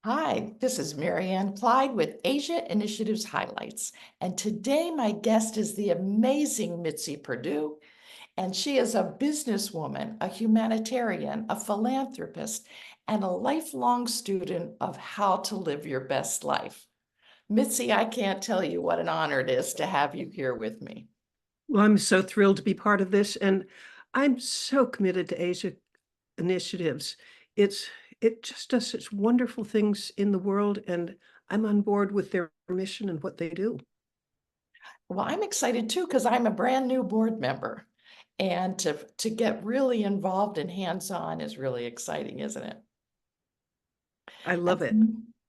Hi, this is Marianne Clyde with Asia Initiatives Highlights. And today my guest is the amazing Mitzi Perdue. And she is a businesswoman, a humanitarian, a philanthropist, and a lifelong student of how to live your best life. Mitzi, I can't tell you what an honor it is to have you here with me. Well, I'm so thrilled to be part of this, and I'm so committed to Asia Initiatives. It's it just does such wonderful things in the world, and I'm on board with their mission and what they do. Well, I'm excited too because I'm a brand new board member. And to get really involved and hands-on is really exciting, isn't it? I love As it.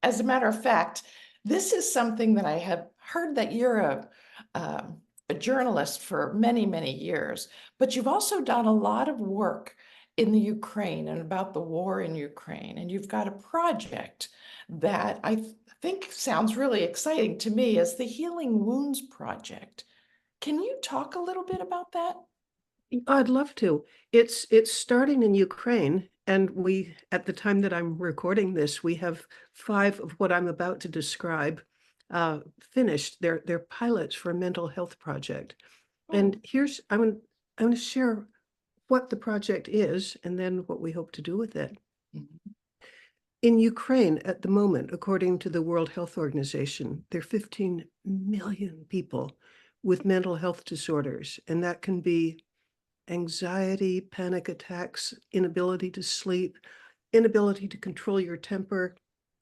as a matter of fact, this is something that I have heard that you're a journalist for many, many years, but you've also done a lot of work in the Ukraine and about the war in Ukraine. And you've got a project that think sounds really exciting to me as the Healing Wounds Project. Can you talk a little bit about that? I'd love to. It's starting in Ukraine, and we, at the time that I'm recording this, we have 5 of what I'm about to describe finished. They're pilots for a mental health project. And Oh, I'm going to share what the project is and then what we hope to do with it. mhm. In Ukraine at the moment, according to the World Health Organization, there are 15 million people with mental health disorders, and that can be anxiety, panic attacks, inability to sleep, inability to control your temper.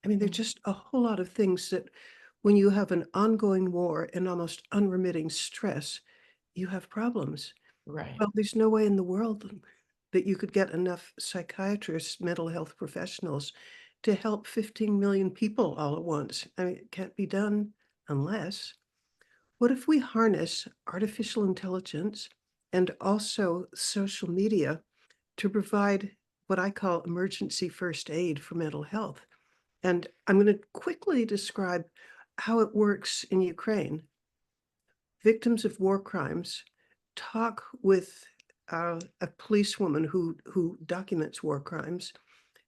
I mean, there's Mm, just a whole lot of things that when you have an ongoing war and almost unremitting stress, you have problems. right. Well, there's no way in the world that you could get enough psychiatrists, mental health professionals to help 15 million people all at once. I mean, it can't be done unless. What if we harness artificial intelligence and also social media to provide what I call emergency first aid for mental health? And I'm going to quickly describe how it works in Ukraine. Victims of war crimes talk with a policewoman who documents war crimes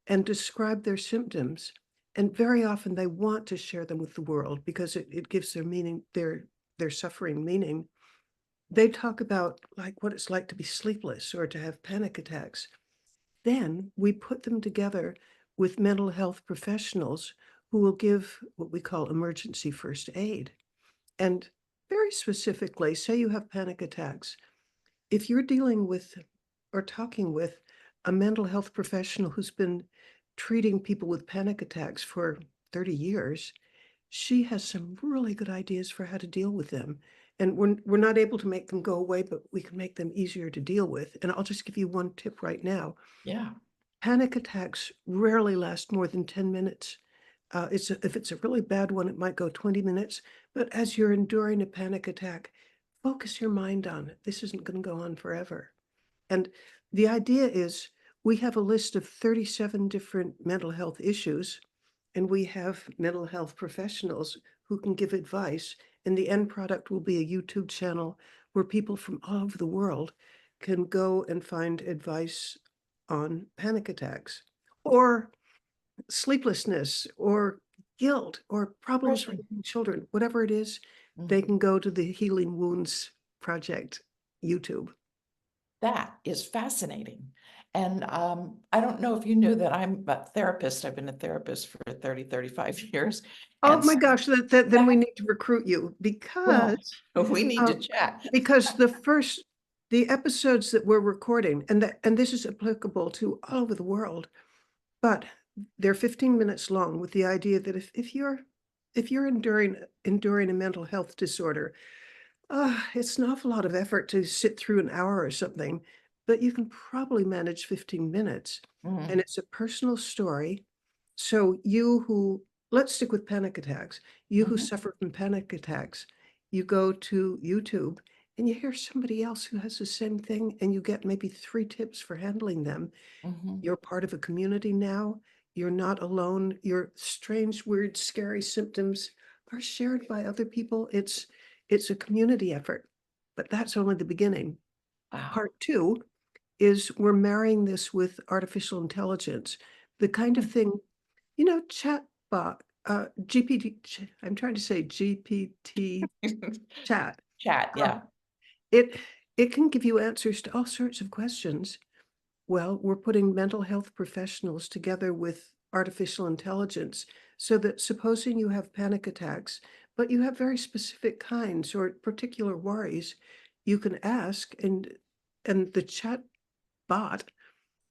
and describe their symptoms. And very often they want to share them with the world because it gives their meaning, their suffering meaning. They talk about like what it's like to be sleepless or to have panic attacks. Then we put them together with mental health professionals who will give what we call emergency first aid. And very specifically, say you have panic attacks. If you're dealing with or talking with a mental health professional who's been treating people with panic attacks for 30 years, she has some really good ideas for how to deal with them. And we're not able to make them go away, but we can make them easier to deal with. And I'll just give you one tip right now. Yeah. Panic attacks rarely last more than 10 minutes. If it's a really bad one, it might go 20 minutes. But as you're enduring a panic attack, focus your mind on it. This isn't going to go on forever. And the idea is we have a list of 37 different mental health issues, and we have mental health professionals who can give advice. And the end product will be a YouTube channel where people from all over the world can go and find advice on panic attacks or sleeplessness or guilt or problems Depression. raising children, whatever it is, they Mhm. can go to the Healing Wounds Project YouTube. That is fascinating. And I don't know if you knew that I'm a therapist. I've been a therapist for 30, 35 years. Oh And my so gosh, then we that, need to recruit you well, because we need uh, to chat. because the episodes that we're recording, and this is applicable to all over the world, but they're 15 minutes long with the idea that if you're enduring a mental health disorder, it's an awful lot of effort to sit through an hour or something, but you can probably manage 15 minutes. And Mhm, it's a personal story. So let's stick with panic attacks. You who mhm, suffer from panic attacks, you go to YouTube and you hear somebody else who has the same thing, and you get maybe 3 tips for handling them. mhm. You're part of a community now. You're not alone. Your strange, weird, scary symptoms are shared by other people. It's a community effort, but that's only the beginning. Wow. Part 2 is we're marrying this with artificial intelligence, the kind of Mm, thing, chat. bot, I'm trying to say GPT chat. Chat, Uh, yeah. it it can give you answers to all sorts of questions. Well, we're putting mental health professionals together with artificial intelligence so that supposing you have panic attacks, but you have very specific kinds or particular worries, you can ask and the chat bot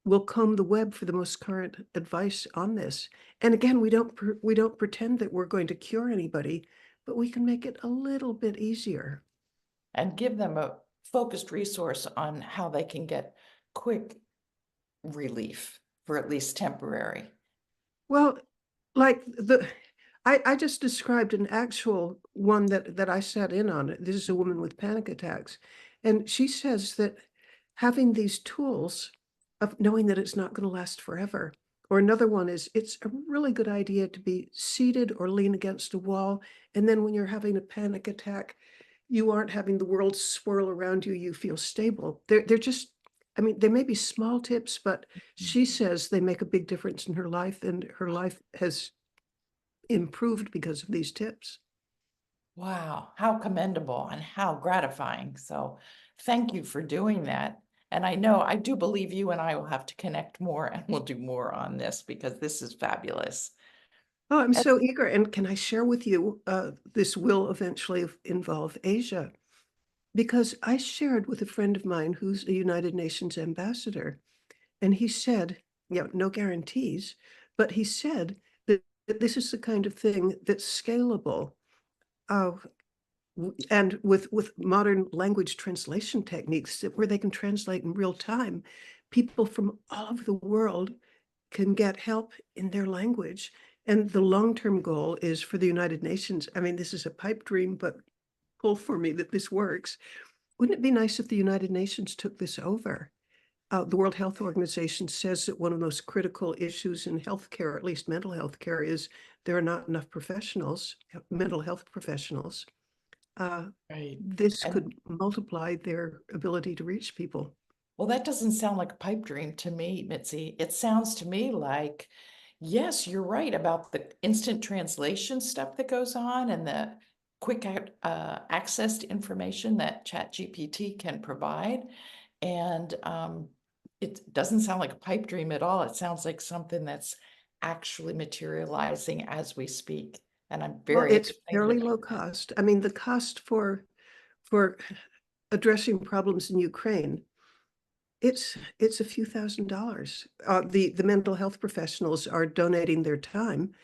will comb the web for the most current advice on this. And again, we don't pretend that we're going to cure anybody, but we can make it a little bit easier. And give them a focused resource on how they can get quick relief for at least temporary. Well, like I just described an actual one that I sat in on. This is a woman with panic attacks, and she says that having these tools of knowing that it's not going to last forever. Or another one is it's a really good idea to be seated or lean against a wall, and then when you're having a panic attack, you aren't having the world swirl around you. You feel stable. They're just. I mean, they may be small tips, but she says they make a big difference in her life, and her life has improved because of these tips. Wow, how commendable and how gratifying. So thank you for doing that. And I know, I do believe you and I will have to connect more and we'll do more on this because this is fabulous. Oh, I'm And so eager. And can I share with you, this will eventually involve Asia, because I shared with a friend of mine who's a United Nations ambassador, and he said, no guarantees, but he said that this is the kind of thing that's scalable. Uh, and with modern language translation techniques where they can translate in real time, people from all over the world can get help in their language. And the long-term goal is for the United Nations. I mean, this is a pipe dream, but pull for me that this works. Wouldn't it be nice if the United Nations took this over? The World Health Organization says that one of the most critical issues in healthcare, at least mental health care, is there are not enough professionals, mental health professionals. right. This And could multiply their ability to reach people. well, that doesn't sound like a pipe dream to me, Mitzi. It sounds to me like, yes, you're right about the instant translation stuff that goes on and the quick access to information that ChatGPT can provide. And it doesn't sound like a pipe dream at all. It sounds like something that's actually materializing as we speak. And I'm Well, very it's excited fairly about low that. cost. I mean, the cost for addressing problems in Ukraine, it's a few $1,000s. The mental health professionals are donating their time.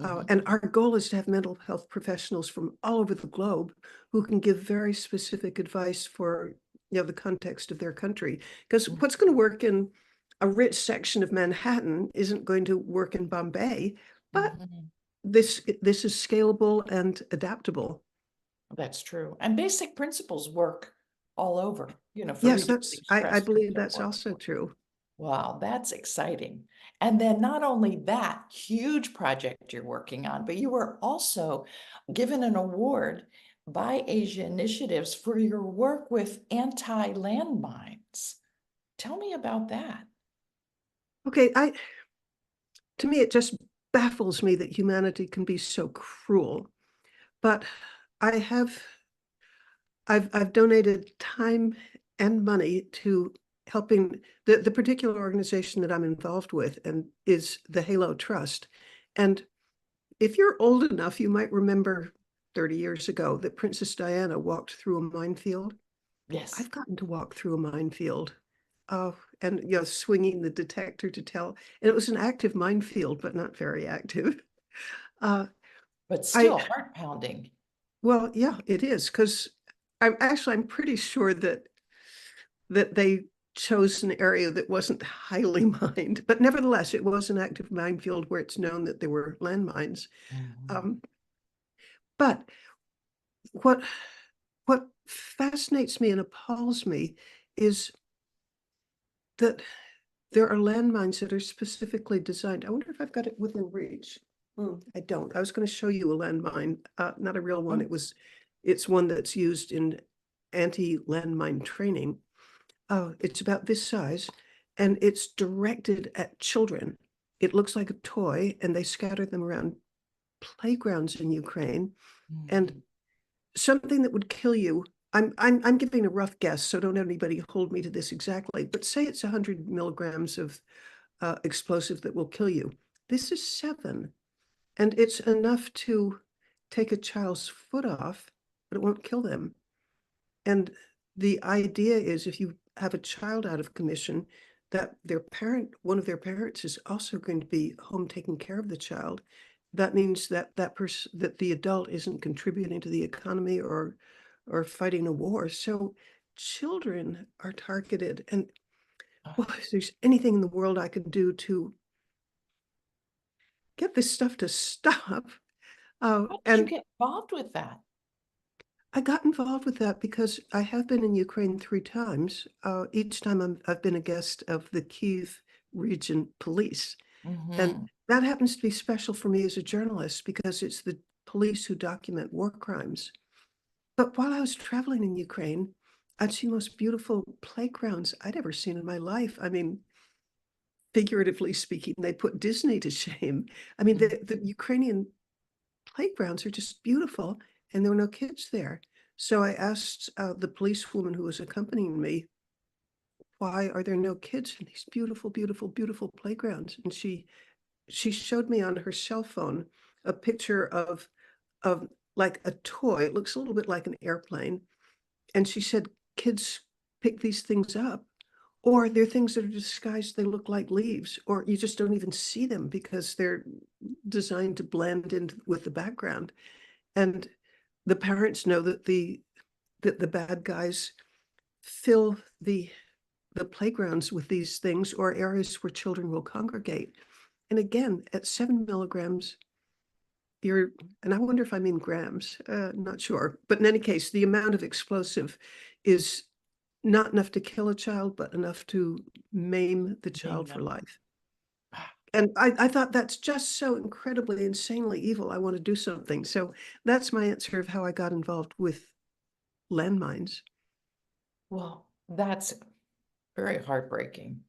Mhm, And our goal is to have mental health professionals from all over the globe who can give very specific advice for, the context of their country. Because mhm, what's going to work in a rich section of Manhattan isn't going to work in Bombay, but mhm. this is scalable and adaptable. That's true. And basic principles work all over, for Yes, reducing I stress and believe so that's forth. also true. Wow, that's exciting. And then not only that huge project you're working on, but you were also given an award by Asia Initiatives for your work with anti-landmines. Tell me about that. Okay, to me, it just baffles me that humanity can be so cruel. But I have I've donated time and money to helping the particular organization that I'm involved with and is the Halo Trust. And if you're old enough, you might remember 30 years ago that Princess Diana walked through a minefield. Yes. I've gotten to walk through a minefield. Oh, and swinging the detector to tell. And it was an active minefield, but not very active. Uh, But I still heart pounding. Well, yeah, it is because I'm pretty sure that they chose an area that wasn't highly mined, but nevertheless, it was an active minefield where it's known that there were landmines. Mhm. Um, but what what fascinates me and appalls me is that there are landmines that are specifically designed. I wonder if I've got it within reach. I don't. I was going to show you a landmine, not a real one. Mm, It's one that's used in anti-landmine training. Oh, it's about this size, and it's directed at children. It looks like a toy, and they scatter them around playgrounds in Ukraine, and Mhm. something that would kill you. I'm giving a rough guess, so don't anybody hold me to this exactly, but say it's 100 milligrams of explosive that will kill you. This is 7, and it's enough to take a child's foot off, but it won't kill them. And the idea is if you have a child out of commission, that one of their parents is also going to be home taking care of the child. That means that that the adult isn't contributing to the economy or fighting a war. So children are targeted. And boy, Ah, if there's anything in the world I could do to get this stuff to stop. how did you And get involved with that? I got involved with that because I have been in Ukraine 3 times. Each time I've been a guest of the Kyiv region police, and Mhm. that happens to be special for me as a journalist because it's the police who document war crimes. But while I was traveling in Ukraine, I'd seen the most beautiful playgrounds I'd ever seen in my life. I mean, figuratively speaking, they put Disney to shame. I mean, Mm. the Ukrainian playgrounds are just beautiful, and there were no kids there. So I asked the policewoman who was accompanying me, "Why are there no kids in these beautiful, beautiful, beautiful playgrounds?" And she showed me on her cell phone a picture of like a toy. It looks a little bit like an airplane, and she said, "Kids pick these things up, or they're things that are disguised. They look like leaves, or you just don't even see them because they're designed to blend in with the background." And the parents know that the bad guys fill the playgrounds with these things or areas where children will congregate. And again, at 7 milligrams, you're and I wonder if I mean grams, not sure. But in any case, the amount of explosive is not enough to kill a child, but enough to maim the Name child for them. life. Ah, And I thought that's just so incredibly, insanely evil. I want to do something. So that's my answer of how I got involved with landmines. well, that's very heartbreaking.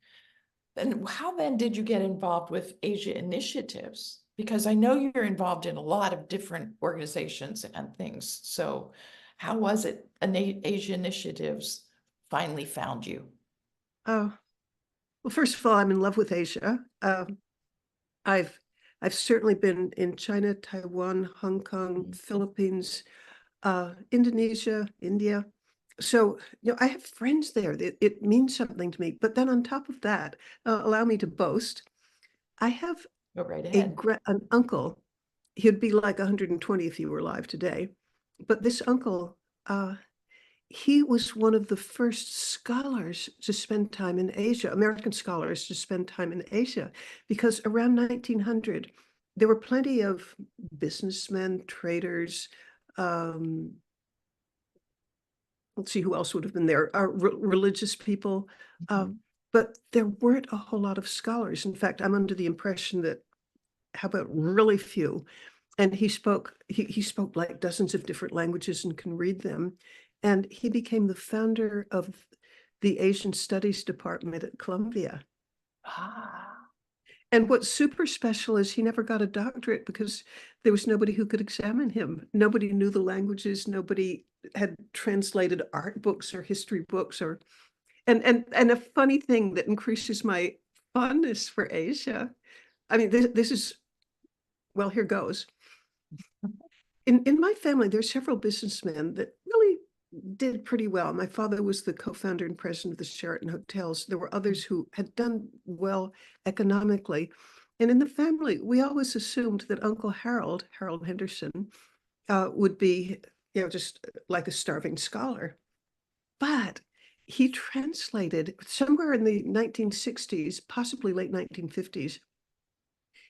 And how then did you get involved with Asia Initiatives? Because I know you're involved in a lot of different organizations and things. So how was it Asia Initiatives finally found you? Oh, well, first of all, I'm in love with Asia. I've I've certainly been in China, Taiwan, Hong Kong, Mhm. Philippines, Indonesia, India. So, I have friends there. It means something to me. But then on top of that, allow me to boast, I have Go right ahead. an uncle. He'd be like 120 if he were alive today. But this uncle, uh, he was one of the first scholars to spend time in Asia, American scholars to spend time in Asia, because around 1900, there were plenty of businessmen, traders, um, let's see who else would have been there, religious people, uh, Mhm. but there weren't a whole lot of scholars. In fact, I'm under the impression that how about really few? And he spoke like dozens of different languages and can read them. And he became the founder of the Asian Studies Department at Columbia. Ah, And what's super special is he never got a doctorate because there was nobody who could examine him. Nobody knew the languages, nobody had translated art books or history books or and a funny thing that increases my fondness for Asia. I mean, this is well, here goes. In my family, there's several businessmen that really did pretty well. My father was the co-founder and president of the Sheraton Hotels. There were others who had done well economically. And in the family, we always assumed that Uncle Harold Henderson, would be, just like a starving scholar. But he translated somewhere in the 1960s, possibly late 1950s,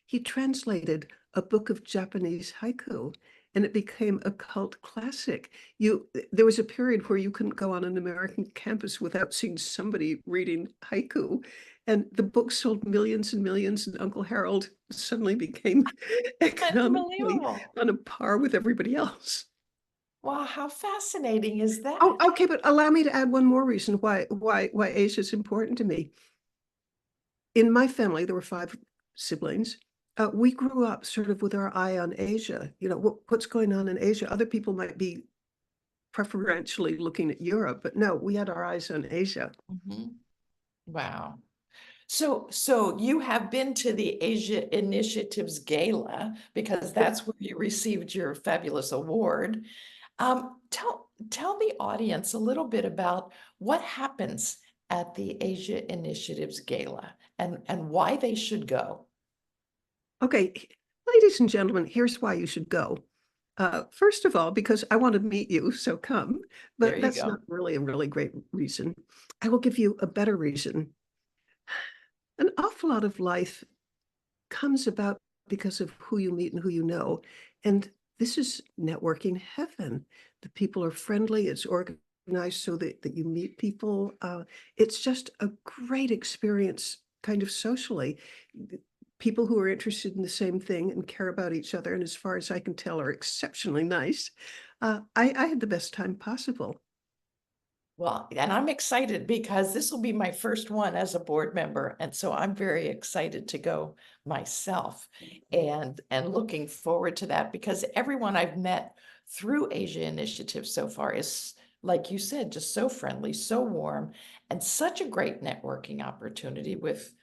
he translated a book of Japanese haiku, and it became a cult classic. There was a period where you couldn't go on an American campus without seeing somebody reading haiku, and the book sold millions and millions, and Uncle Harold suddenly became economically unbelievable. on a par with everybody else. Wow, how fascinating is Oh, that? okay, but allow me to add one more reason why Asia is important to me. In my family, there were 5 siblings. We grew up sort of with our eye on Asia. You know, what's going on in Asia? Other people might be preferentially looking at Europe, but no, we had our eyes on Asia. Mhm. Wow. So you have been to the Asia Initiatives Gala because that's where you received your fabulous award. Tell the audience a little bit about what happens at the Asia Initiatives Gala and why they should go. Okay, ladies and gentlemen, here's why you should go. First of all, because I want to meet you, so come. There But you that's go. not really a really great reason. I will give you a better reason. An awful lot of life comes about because of who you meet and who you know. And this is networking heaven. The people are friendly, it's organized so that you meet people. It's just a great experience, kind of socially. People who are interested in the same thing and care about each other, and as far as I can tell, are exceptionally nice. I had the best time possible. Well, and I'm excited because this will be my first one as a board member. And so I'm very excited to go myself and looking forward to that because everyone I've met through Asia Initiative so far is, like you said, just so friendly, so warm, and such a great networking opportunity with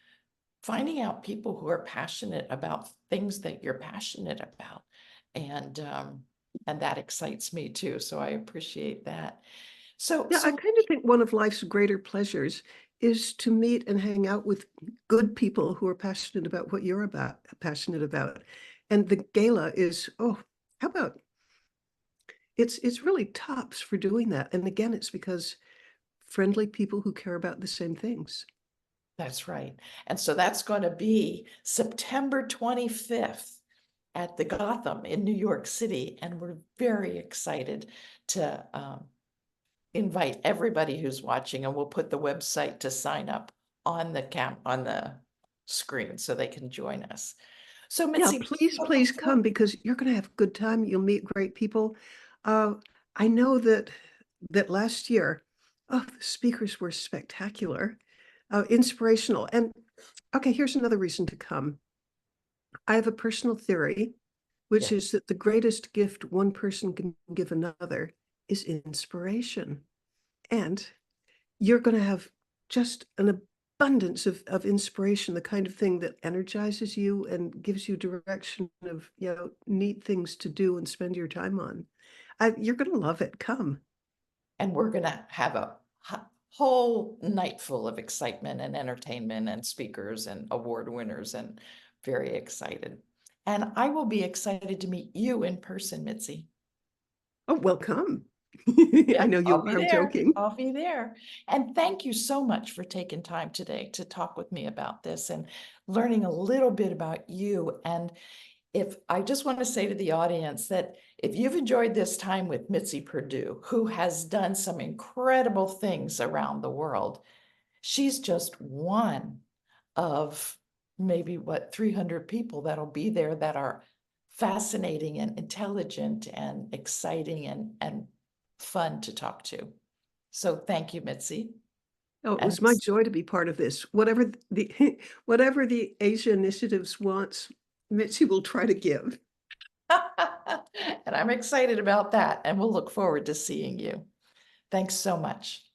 finding out people who are passionate about things that you're passionate about. And and that excites me too. So I appreciate that. So Yeah, I so kind of think one of life's greater pleasures is to meet and hang out with good people who are passionate about. And the gala is, oh, how about it's really tops for doing that. And again, it's because friendly people who care about the same things. that's right. And so that's going to be September 25th at the Gotham in New York City. And we're very excited to invite everybody who's watching, and we'll put the website to sign up on the screen so they can join us. So Yeah, Mitzi, please, but please before come because you're going to have a good time. You'll meet great people. Uh, I know that last year, oh, the speakers were spectacular, inspirational. And okay, here's another reason to come. I have a personal theory, which yeah, is that the greatest gift one person can give another is inspiration. And you're going to have just an abundance of inspiration, the kind of thing that energizes you and gives you direction of, neat things to do and spend your time on. You're going to love it. Come. and we're gonna have a whole night full of excitement and entertainment and speakers and award winners and very excited. And I will be excited to meet you in person, Mitzi. Oh, welcome. I Yeah, know I'll you be are there. joking. I'll be there. And thank you so much for taking time today to talk with me about this and learning a little bit about you. And if I just want to say to the audience that if you've enjoyed this time with Mitzi Perdue, who has done some incredible things around the world, she's just one of maybe what 300 people that'll be there that are fascinating and intelligent and exciting and fun to talk to. So thank you, Mitzi. Oh, it And was my joy to be part of this. Whatever the whatever the Asia Initiatives wants, Mitzi will try to give. and I'm excited about that. And we'll look forward to seeing you. Thanks so much.